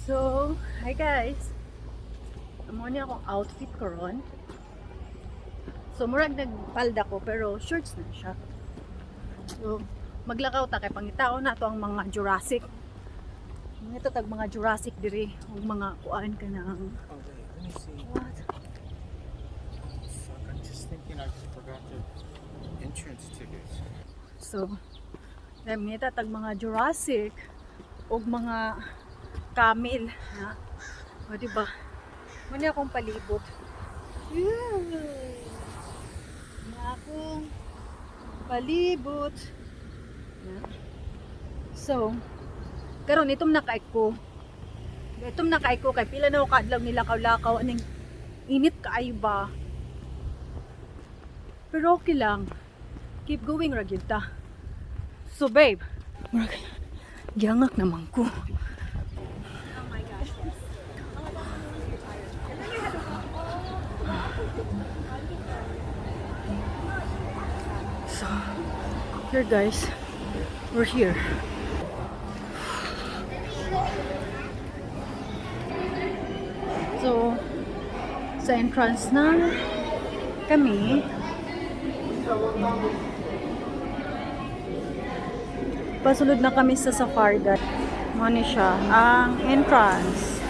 So, hi guys. Amo niya akong outfit ko ron. So, murag nagpalda ko pero shorts na siya. So, maglakaw ta kay pangitao na to ang mga Jurassic. Ito tag mga Jurassic diri, ug mga kuan ka nang. Oh wait, let me see. What? Fuck, I'm just thinking I forgot the entrance tickets. So, namita tag mga Jurassic ug mga camel, ha? O diba? Muna akong palibot. Muna akong palibot. So, karon itong nakaik ko. Itong nakaik ko kay pila na ako kadlaw nilakaw-lakaw aning init kaayo ba. Pero okay lang. Keep going ra gyud ta. So babe, giyangak naman ko. So, here guys, we're here. So, sa entrance na kami. Pasulod na kami sa safari guard. Muna siya ang entrance.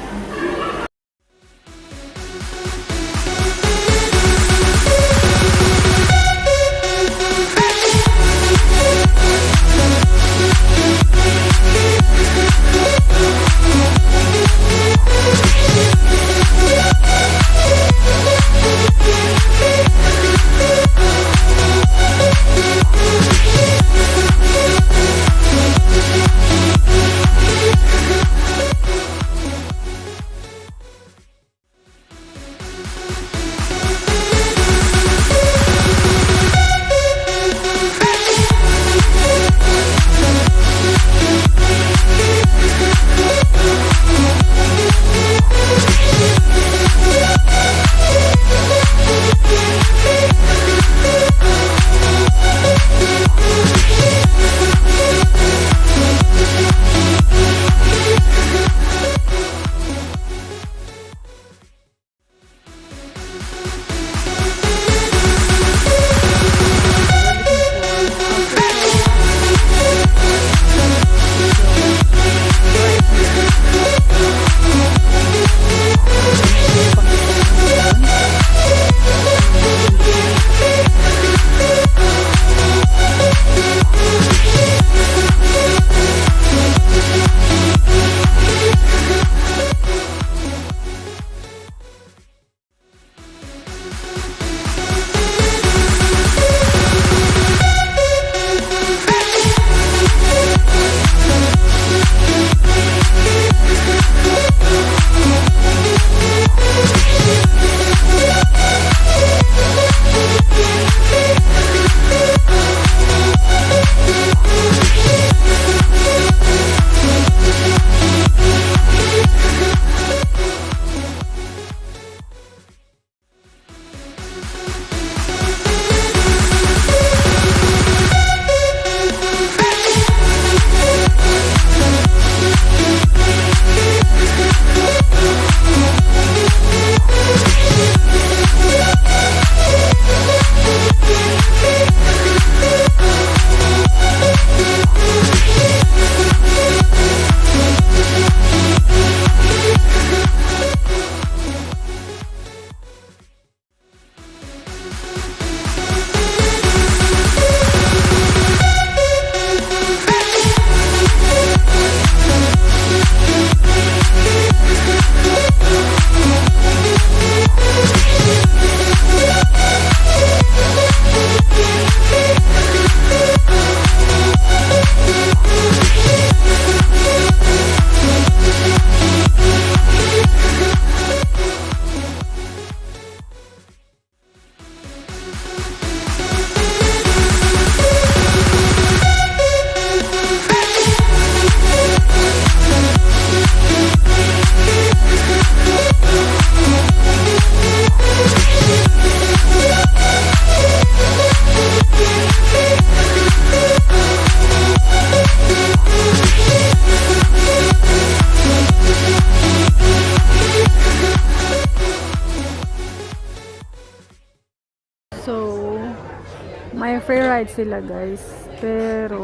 May free ride sila guys. Pero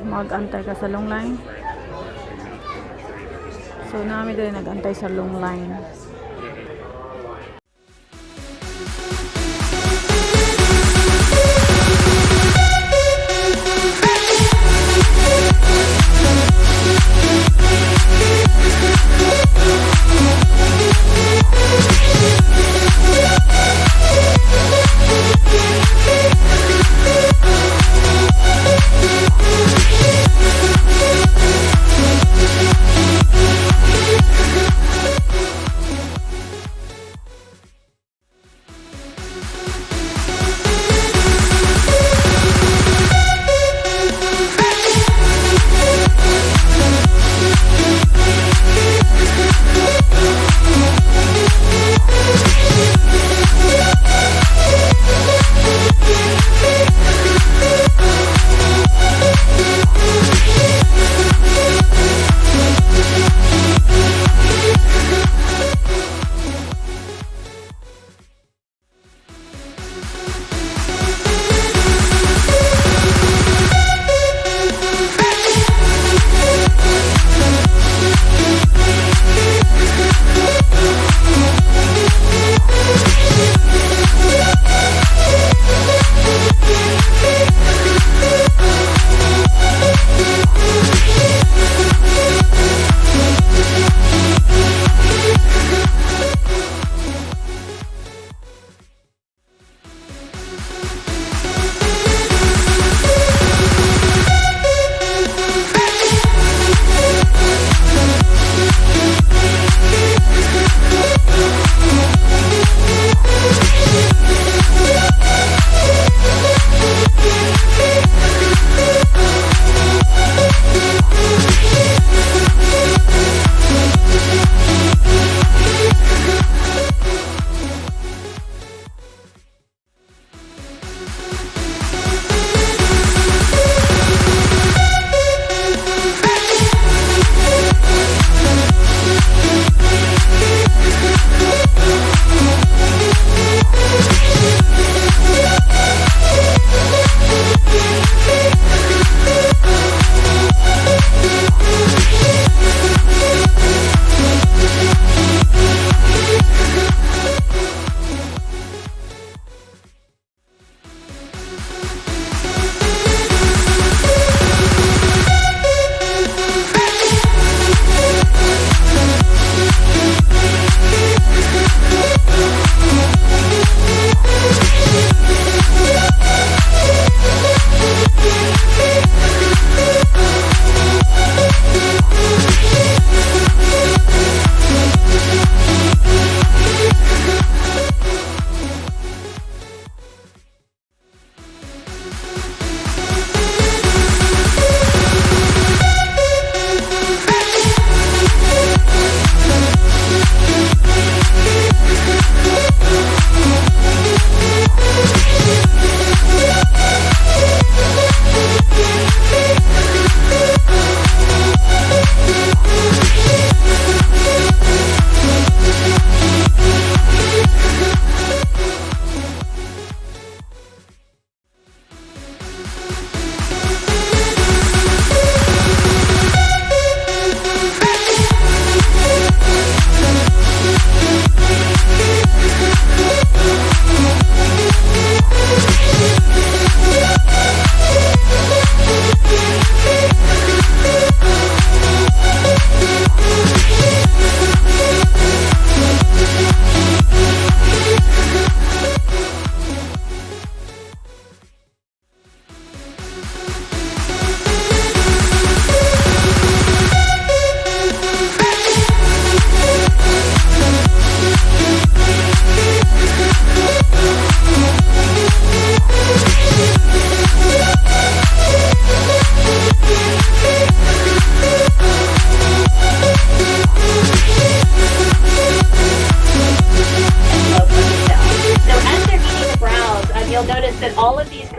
mag-antay ka sa long line. So namin din nag-antay sa long line.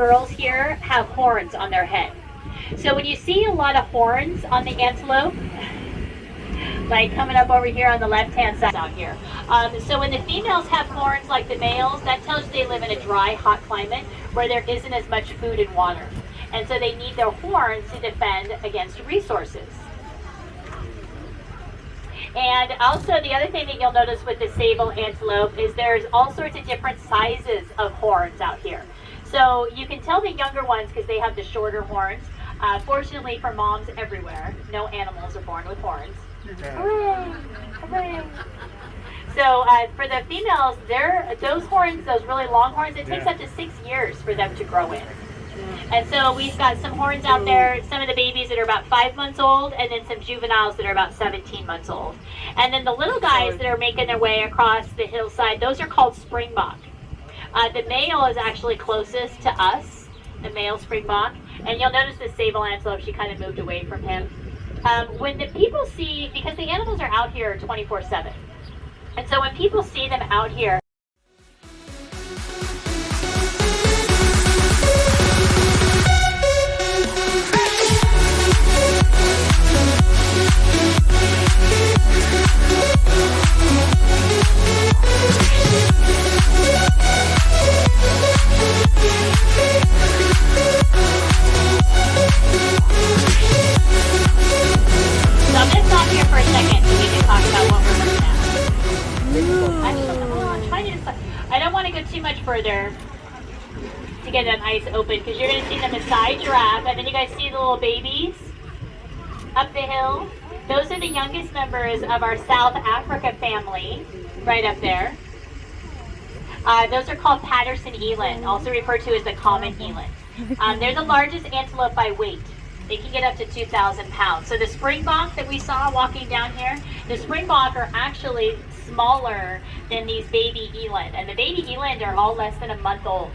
girls here have horns on their head. So when you see a lot of horns on the antelope, like coming up over here on the left-hand side out here. So when the females have horns like the males, that tells you they live in a dry, hot climate where there isn't as much food and water. And so they need their horns to defend against resources. And also the other thing that you'll notice with the sable antelope is there's all sorts of different sizes of horns out here. So you can tell the younger ones because they have the shorter horns. Fortunately for moms everywhere, no animals are born with horns. Hooray! Hooray! So for the females, those horns, those really long horns, it takes up to 6 years for them to grow in. And so we've got some horns out there, some of the babies that are about 5 months old, and then some juveniles that are about 17 months old. And then the little guys that are making their way across the hillside, those are called Springbok. The male is actually closest to us, the male Springbok. And you'll notice the sable antelope, she kind of moved away from him. When the people see, because the animals are out here 24/7. And so when people see them out here, further to get that eyes open because you're going to see the Maasai giraffe, and then you guys see the little babies up the hill. Those are the youngest members of our South Africa family right up there. Those are called Patterson eland, also referred to as the common eland. They're the largest antelope by weight. They can get up to 2,000 pounds. So the Springbok that we saw walking down here, the Springbok are actually smaller than these baby eland. And the baby eland are all less than a month old.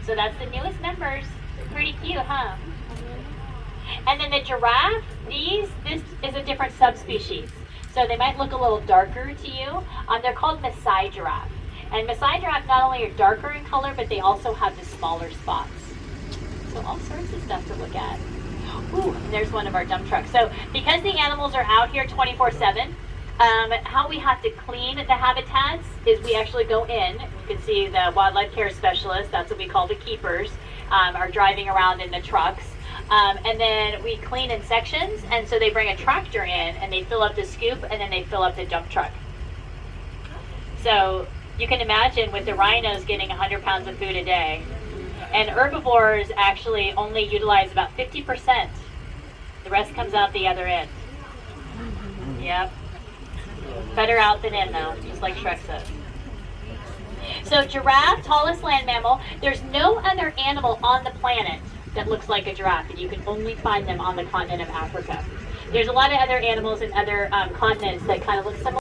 So that's the newest members. Pretty cute, huh? And then the giraffe, this is a different subspecies. So they might look a little darker to you. They're called Maasai giraffe. And Maasai giraffe not only are darker in color, but they also have the smaller spots. So all sorts of stuff to look at. Ooh, and there's one of our dump trucks. So because the animals are out here 24/7, how we have to clean the habitats is we actually go in. You can see the wildlife care specialists, that's what we call the keepers, are driving around in the trucks. And then we clean in sections, and so they bring a tractor in and they fill up the scoop and then they fill up the dump truck. So you can imagine with the rhinos getting 100 pounds of food a day. And herbivores actually only utilize about 50%. The rest comes out the other end. Yep. Better out than in though, just like Shrek says. So giraffe, tallest land mammal. There's no other animal on the planet that looks like a giraffe, and you can only find them on the continent of Africa. There's a lot of other animals in other continents that kind of look similar.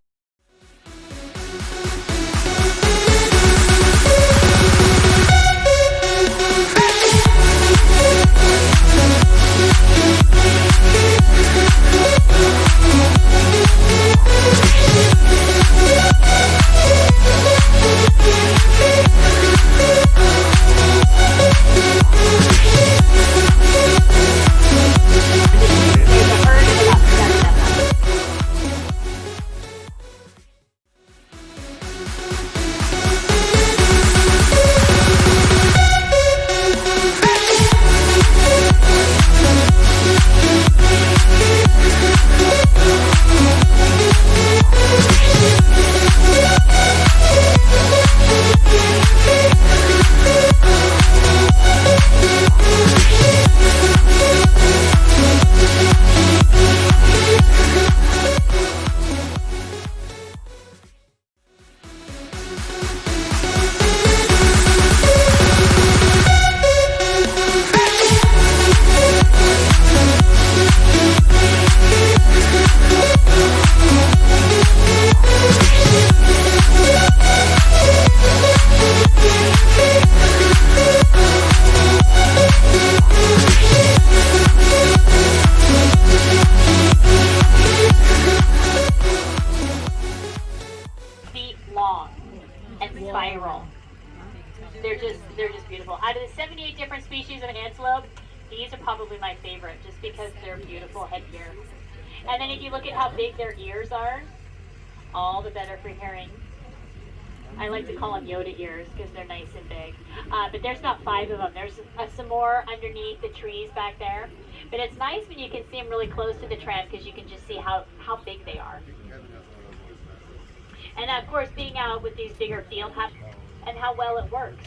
They're just beautiful. Out of the 78 different species of antelope, these are probably my favorite just because they're beautiful headgear. And then if you look at how big their ears are, all the better for hearing. I like to call them Yoda ears because they're nice and big. But there's about 5 of them. There's some more underneath the trees back there. But it's nice when you can see them really close to the tram because you can just see how big they are. And of course, being out with these bigger field and how well it works.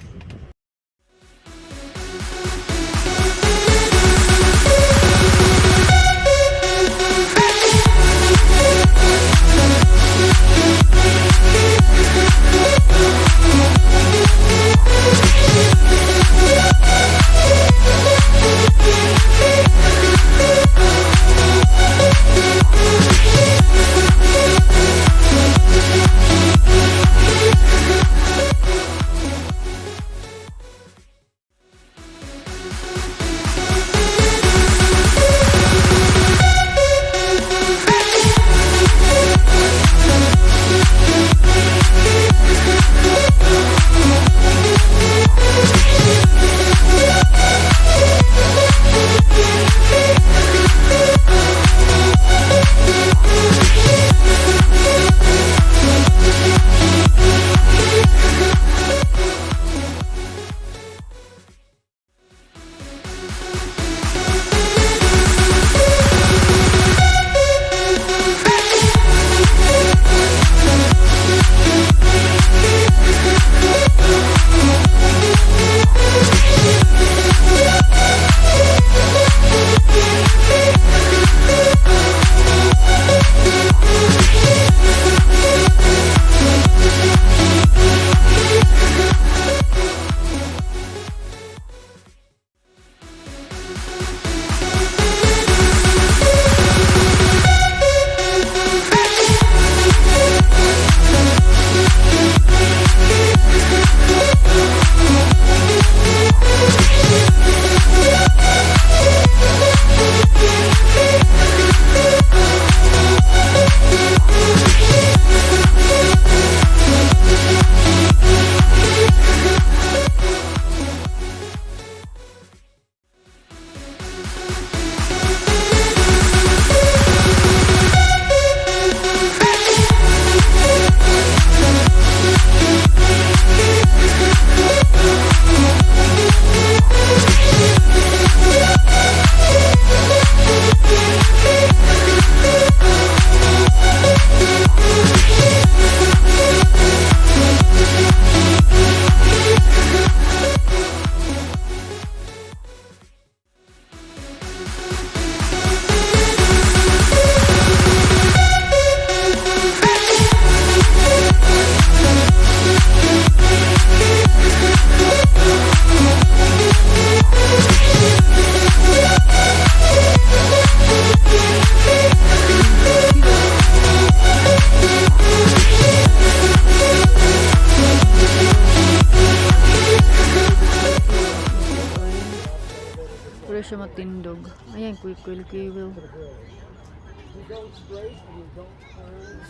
Siya matindog. Ayan, kuil-kuil.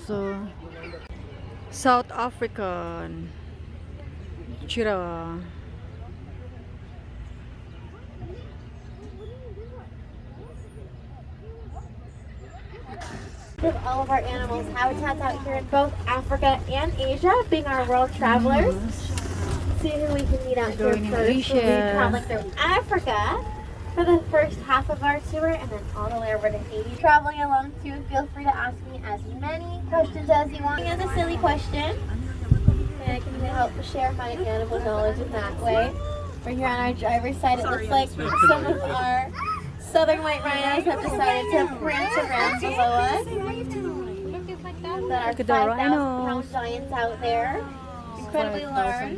So, South African Giraffe. Of all of our animals habitats out here in both Africa and Asia, being our world travelers. See who we can meet out here Going in first. Asia. We'll be traveling through Africa for the first half of our tour, and then all the way over to Haiti. Traveling along too, feel free to ask me as many questions as you want. As a silly question, and I can help share my animal knowledge in that way. We're here on our driver's side. It looks like some of our southern white rhinos have decided to prance around below us. That are 5,000-pound giants out there. Incredibly large.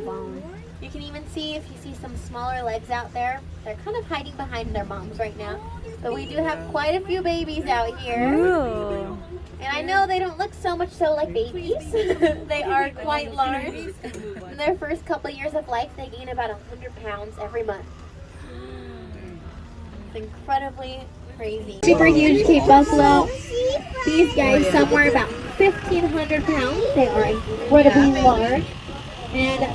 You can even see, if you see some smaller legs out there, they're kind of hiding behind their moms right now. But we do have quite a few babies out here. Ooh. And I know they don't look so much so like babies. They are quite large. In their first couple of years of life, they gain about 100 pounds every month. It's incredibly crazy. Super huge Cape Buffalo. These guys, somewhere about 1,500 pounds. They are incredibly large. And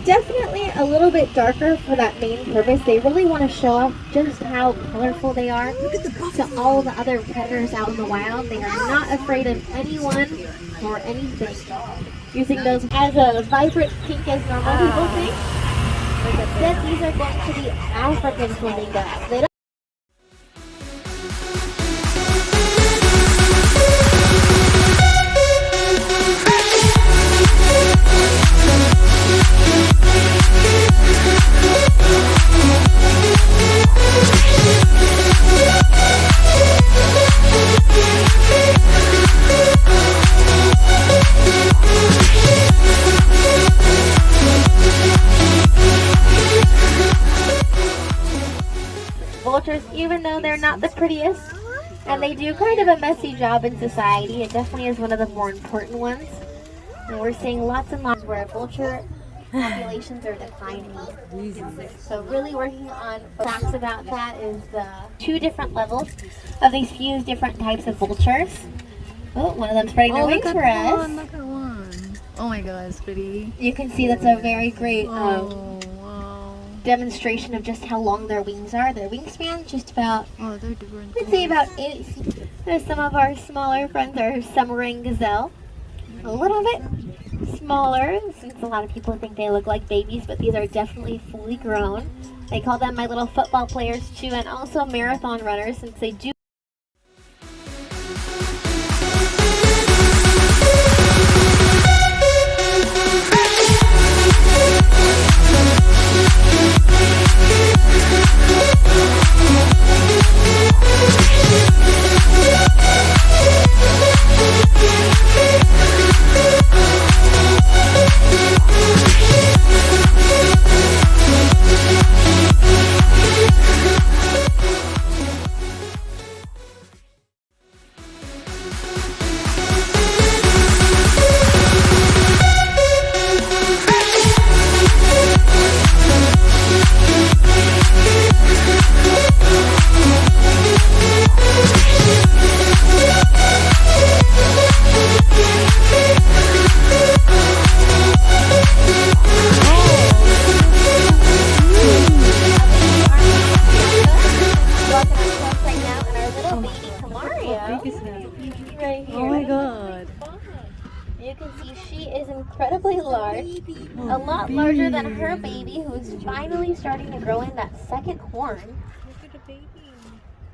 definitely a little bit darker for that main purpose. They really want to show off just how colorful they are to all the other predators out in the wild. They are not afraid of anyone or anything. Using those as a vibrant pink as normal people think. Instead, these are going to be African flamingos. They don't vultures, even though they're not the prettiest, and they do kind of a messy job in society, it definitely is one of the more important ones. And we're seeing lots and lots where vulture populations are declining. So really working on facts about that is the 2 different levels of these few different types of vultures. Oh, one of them spreading their wings for us. Look at one. Oh my god, it's pretty. You can see that's a very great Wow. demonstration of just how long their wings are. Their wingspan just about, Oh, they're different. I'd say about 8 feet. There's some of our smaller friends, our Summerang gazelle. A little bit smaller, since a lot of people think they look like babies, but these are definitely fully grown. They call them my little football players too, and also marathon runners, since they do. Oh my god. You can see she is incredibly large, a lot larger than her baby, who's finally starting to grow in that second horn. Look at the baby.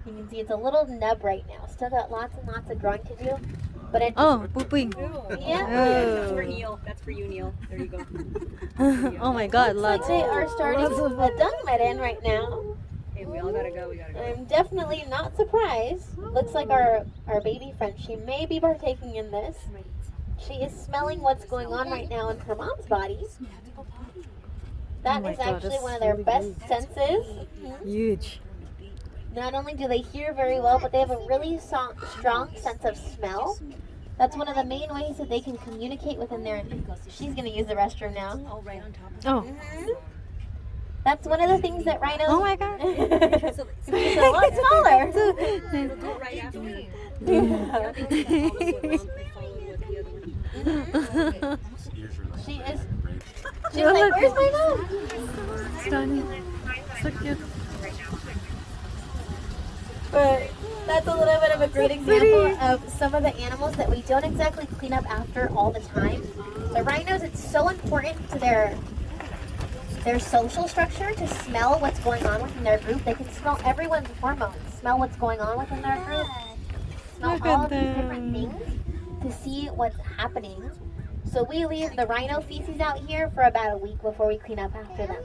You can see it's a little nub right now. Still got lots and lots of growing to do, but it. Oh, pooping. Yeah. Oh. For Neil. That's for you, Neil. There you go. Oh my god, Looks like lots. they are starting a dung midden right now. Hey, we all gotta go. We gotta go. I'm definitely not surprised. Looks like our baby friend, she may be partaking in this. She is smelling what's going on right now in her mom's body. That Oh my is God, actually that's one of their really best senses. Huge. Not only do they hear very well, but they have a really strong sense of smell. That's one of the main ways that they can communicate within their. She's gonna use the restroom now. Oh, right on top of Oh. That's one of the things that rhinos. Oh my god. It's a lot smaller. it. Go right after me. Yeah. They follow what the other one. She is. She's like, where's my mom? Stunning. So cute. But that's a little bit of a great example of some of the animals that we don't exactly clean up after all the time. The rhinos, it's so important to their social structure to smell what's going on within their group. They can smell everyone's hormones, smell what's going on within their group, smell Look all at of these different them. things to see what's happening. So we leave the rhino feces out here for about a week before we clean up after them.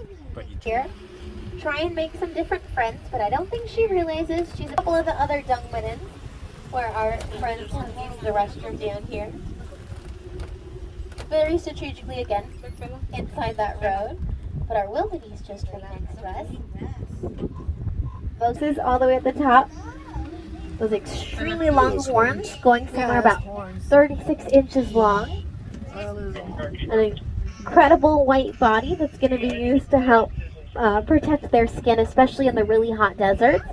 Here, try and make some different friends, but I don't think she realizes she's a couple of the other dung middens where our friends can use the restroom down here. Very strategically again, inside that road. But our wildebeest just right next to us. Vultures all the way at the top. Those extremely long horns going somewhere about 36 inches long. An incredible white body that's going to be used to help protect their skin, especially in the really hot deserts.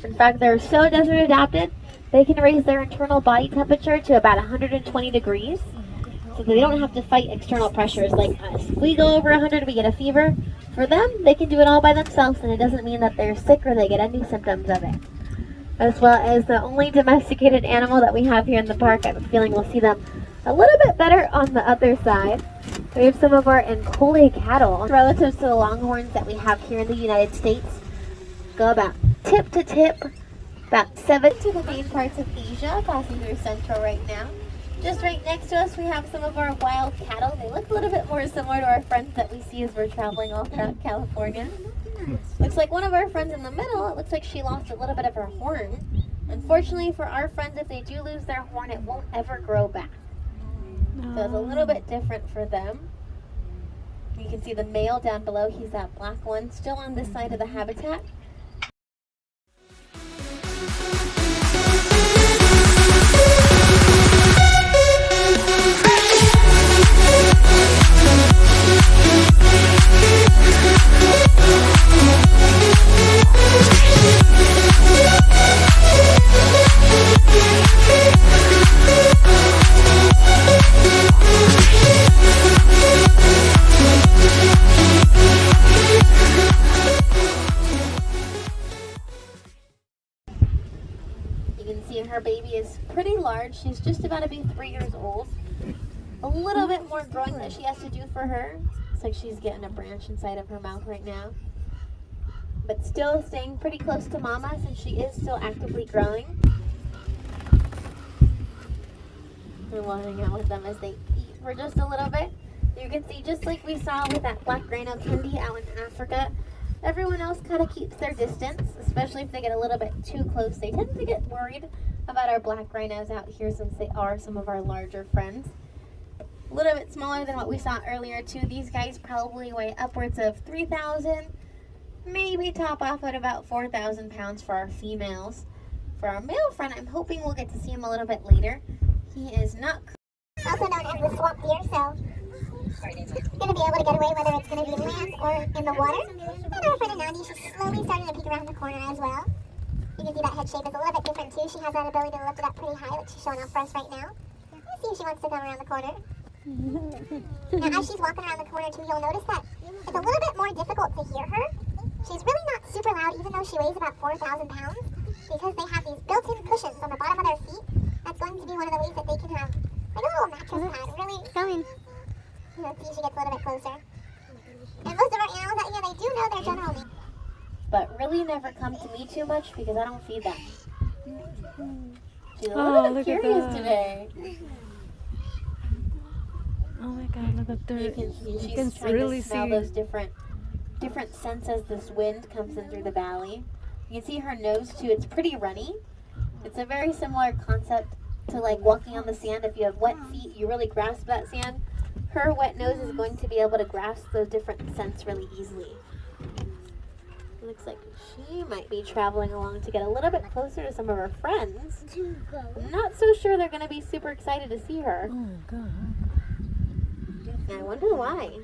In fact, they're so desert adapted, they can raise their internal body temperature to about 120 degrees. so they don't have to fight external pressures like us. If we go over 100, we get a fever. For them, they can do it all by themselves, and it doesn't mean that they're sick or they get any symptoms of it. As well as the only domesticated animal that we have here in the park, I have a feeling we'll see them a little bit better on the other side. We have some of our Ankole cattle, relatives to the longhorns that we have here in the United States. Go about tip to tip, about 7 to the main parts of Asia, passing through Central right now. Just right next to us, we have some of our wild cattle. They look a little bit more similar to our friends that we see as we're traveling all throughout California. Looks like one of our friends in the middle, it looks like she lost a little bit of her horn. Unfortunately for our friends, if they do lose their horn, it won't ever grow back. So it's a little bit different for them. You can see the male down below, he's that black one, still on this side of the habitat. Her baby is pretty large. She's just about to be 3 years old. A little bit more growing that she has to do for her. It's like she's getting a branch inside of her mouth right now. But still staying pretty close to mama since she is still actively growing. And we'll hang out with them as they eat for just a little bit. You can see, just like we saw with that black rhino candy out in Africa, everyone else kind of keeps their distance, especially if they get a little bit too close. They tend to get worried about our black rhinos out here since they are some of our larger friends. A little bit smaller than what we saw earlier too. These guys probably weigh upwards of 3,000, maybe top off at about 4,000 pounds for our females. For our male friend, I'm hoping we'll get to see him a little bit later. He is not also known as the swamp deer, so going to be able to get away whether it's going to be land or in the water. And our friend Anandi, she's slowly starting to peek around the corner as well. You can see that head shape is a little bit different too. She has that ability to lift it up pretty high, like she's showing off for us right now. Let's see if she wants to come around the corner. Now, as she's walking around the corner too, you'll notice that it's a little bit more difficult to hear her. She's really not super loud, even though she weighs about 4,000 pounds, because they have these built-in cushions on the bottom of their feet. That's going to be one of the ways that they can have like a little mattress pad. Really coming. You know, see, she gets a little bit closer. And most of our animals out here, they do know their general name. But really never come to me too much because I don't feed them. She's a little bit curious today. Oh my god, look at her. You can see she's can trying really to smell see. those different scents as this wind comes in through the valley. You can see her nose too, it's pretty runny. It's a very similar concept to like walking on the sand. If you have wet feet, you really grasp that sand. Her wet nose is going to be able to grasp those different scents really easily. Looks like she might be traveling along to get a little bit closer to some of her friends. I'm not so sure they're going to be super excited to see her. Oh god. I wonder why.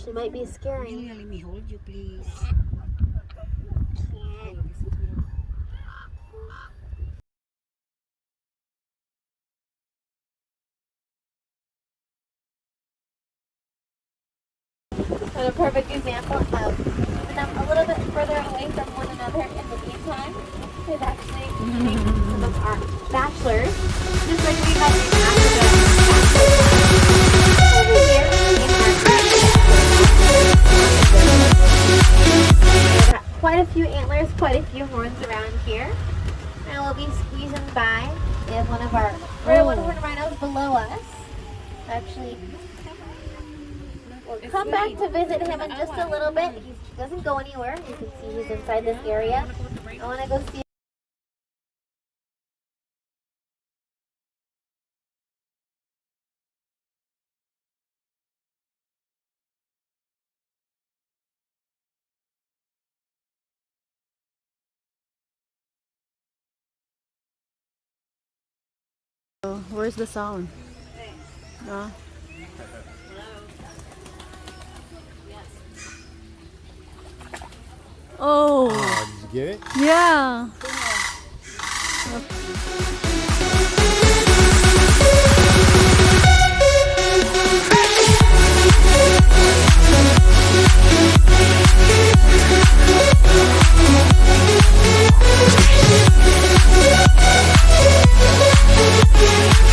She might be scaring. Let me hold you, please. And a perfect example of keeping them a little bit further away from one another in the meantime is actually some of our bachelors. Just like we had in Africa. Over here in our quite a few antlers, quite a few horns around here. And we'll be squeezing by. We have one of our one-horned rhinos below us. Actually, we'll come back to visit him in just a little bit. He doesn't go anywhere. You can see he's inside this area. I want to go see. Where's the sound? Oh, Did you get it? yeah.